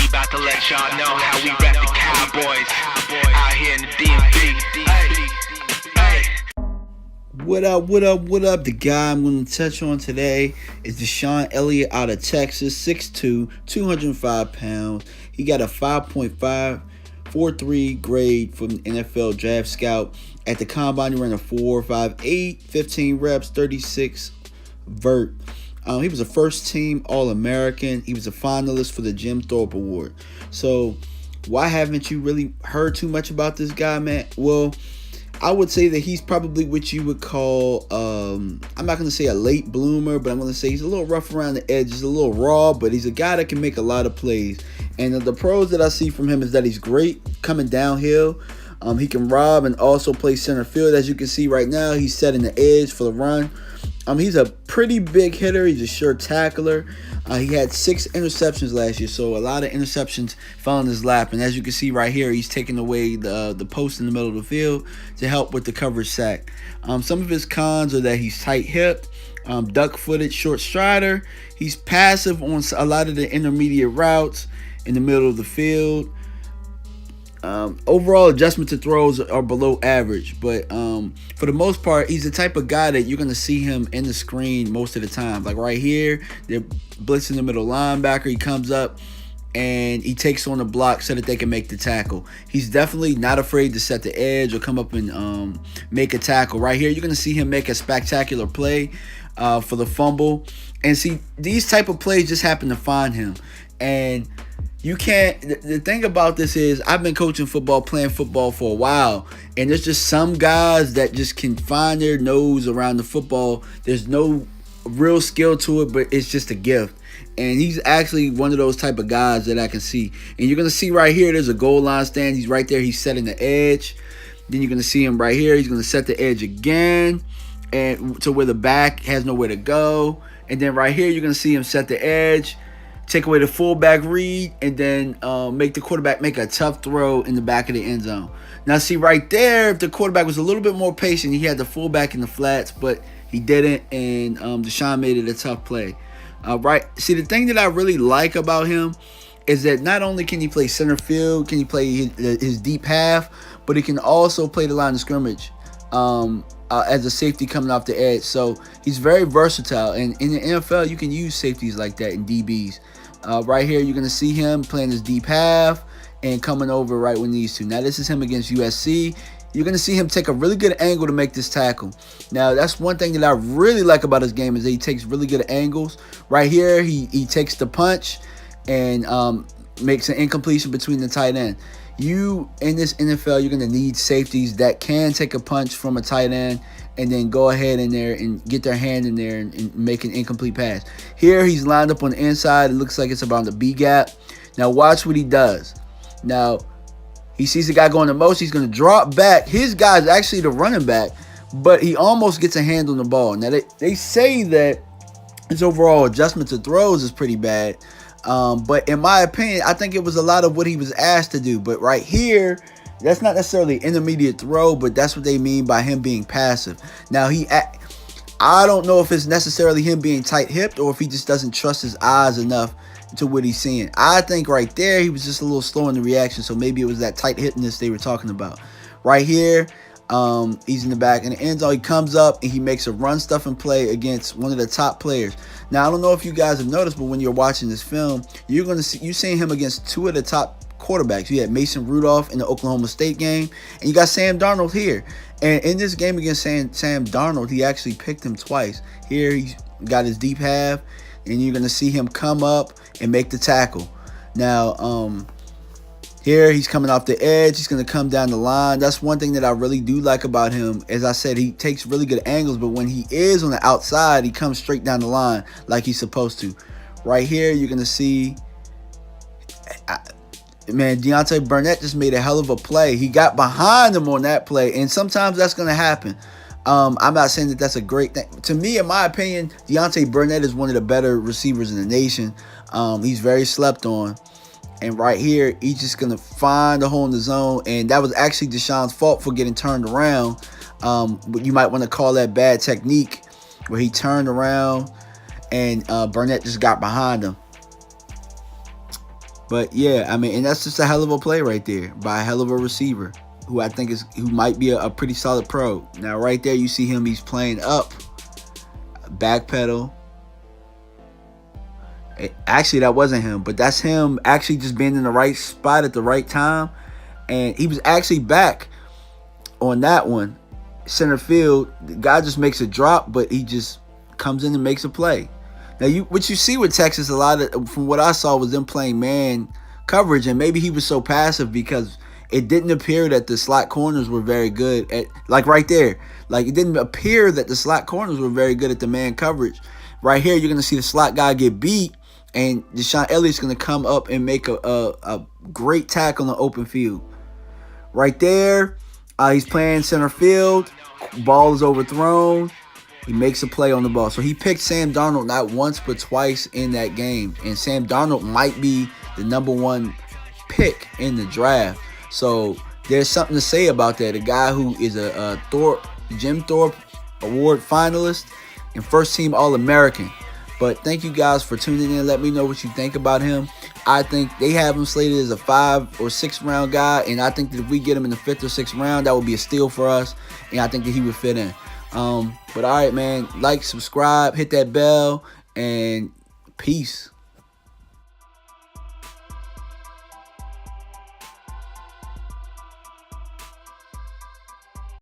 about to let y'all know how we rep the Cowboys out here in the DMV. What up, what up, what up? The guy I'm going to touch on today is Deshon Elliott out of Texas, 6'2", 205 pounds. He got a 5.543 grade from the NFL Draft Scout. At the Combine, he ran a 4.58, 15 reps, 36 vert. He was a first-team All-American. He was a finalist for the Jim Thorpe Award. So, why haven't you really heard too much about this guy, man? Well, I would say that he's probably what you would call, I'm not going to say a late bloomer, but I'm going to say he's a little rough around the edges, a little raw, but he's a guy that can make a lot of plays. And the pros that I see from him is that he's great coming downhill. He can rob and also play center field. As you can see right now, he's setting the edge for the run. He's a pretty big hitter. He's a sure tackler. He had 6 interceptions last year, so a lot of interceptions fell in his lap. And as you can see right here, he's taking away the post in the middle of the field to help with the coverage sack. Some of his cons are that he's tight-hipped, duck-footed, short strider. He's passive on a lot of the intermediate routes in the middle of the field. Overall adjustment to throws are below average, but for the most part, he's the type of guy that you're going to see him in the screen most of the time. Like right here, they're blitzing the middle linebacker. He comes up and he takes on the block so that they can make the tackle. He's definitely not afraid to set the edge or come up and make a tackle. Right here, you're going to see him make a spectacular play for the fumble. And see, these type of plays just happen to find him. And you can't, the thing about this is I've been coaching football, playing football for a while, and there's just some guys that just can find their nose around the football. There's no real skill to it, but it's just a gift. And he's actually one of those type of guys that I can see. And you're going to see right here, there's a goal line stand. He's right there. He's setting the edge. Then you're going to see him right here. He's going to set the edge again and to where the back has nowhere to go. And then right here, you're going to see him set the edge, take away the fullback read, and then make the quarterback make a tough throw in the back of the end zone. Now, see right there, if the quarterback was a little bit more patient, he had the fullback in the flats, but he didn't, and Deshon made it a tough play. Right. See, the thing that I really like about him is that not only can he play center field, can he play his deep half, but he can also play the line of scrimmage as a safety coming off the edge. So he's very versatile, and in the NFL, you can use safeties like that in DBs. Right here, you're going to see him playing his deep half and coming over right when he needs to. Now, this is him against USC. You're going to see him take a really good angle to make this tackle. Now, that's one thing that I really like about his game is that he takes really good angles. Right here, he takes the punch and makes an incompletion between the tight end. You, in this NFL, you're going to need safeties that can take a punch from a tight end and then go ahead in there and get their hand in there and make an incomplete pass. Here, he's lined up on the inside. It looks like it's around the B gap. Now, watch what he does. Now, he sees the guy going the most. He's going to drop back. His guy's actually the running back, but he almost gets a hand on the ball. Now, they say that his overall adjustment to throws is pretty bad. But in my opinion, I think it was a lot of what he was asked to do. But right here, that's not necessarily intermediate throw, but that's what they mean by him being passive. Now, I don't know if it's necessarily him being tight-hipped or if he just doesn't trust his eyes enough to what he's seeing. I think right there, he was just a little slow in the reaction, so maybe it was that tight-hippedness they were talking about. Right here, he's in the back in the end zone. He comes up and he makes a run stuff and play against one of the top players. Now, I don't know if you guys have noticed, but when you're watching this film, you're seeing him against 2 of the top quarterbacks. You had Mason Rudolph in the Oklahoma State game, and you got Sam Darnold here. And in this game against Sam Darnold, he actually picked him twice. Here, he's got his deep half, and you're going to see him come up and make the tackle. Now, here, he's coming off the edge. He's going to come down the line. That's one thing that I really do like about him. As I said, he takes really good angles, but when he is on the outside, he comes straight down the line like he's supposed to. Right here, you're going to see, man, Deontay Burnett just made a hell of a play. He got behind him on that play, and sometimes that's going to happen. I'm not saying that that's a great thing. To me, in my opinion, Deontay Burnett is one of the better receivers in the nation. He's very slept on. And right here, he's just going to find a hole in the zone. And that was actually Deshon's fault for getting turned around. But you might want to call that bad technique, where he turned around and Burnett just got behind him. But yeah, I mean, and that's just a hell of a play right there by a hell of a receiver who I think who might be a pretty solid pro. Now right there, you see him. He's playing up, back pedal. Actually, that wasn't him, but that's him actually just being in the right spot at the right time. And he was actually back on that one, center field. The guy just makes a drop, but he just comes in and makes a play. Now, what you see with Texas, a lot of, from what I saw, was them playing man coverage, and maybe he was so passive because it didn't appear that the slot corners were very good at, like right there. Like, it didn't appear that the slot corners were very good at the man coverage. Right here, you're going to see the slot guy get beat, and Deshon Elliott's going to come up and make a great tackle on the open field. Right there, he's playing center field. Ball is overthrown. He makes a play on the ball. So he picked Sam Darnold not once but twice in that game. And Sam Darnold might be the #1 pick in the draft. So there's something to say about that. A guy who is a Jim Thorpe Award finalist and first-team All-American. But thank you guys for tuning in. Let me know what you think about him. I think they have him slated as a 5 or 6 round guy. And I think that if we get him in the 5th or 6th round, that would be a steal for us. And I think that he would fit in. But all right, man. Like, subscribe, hit that bell, and peace.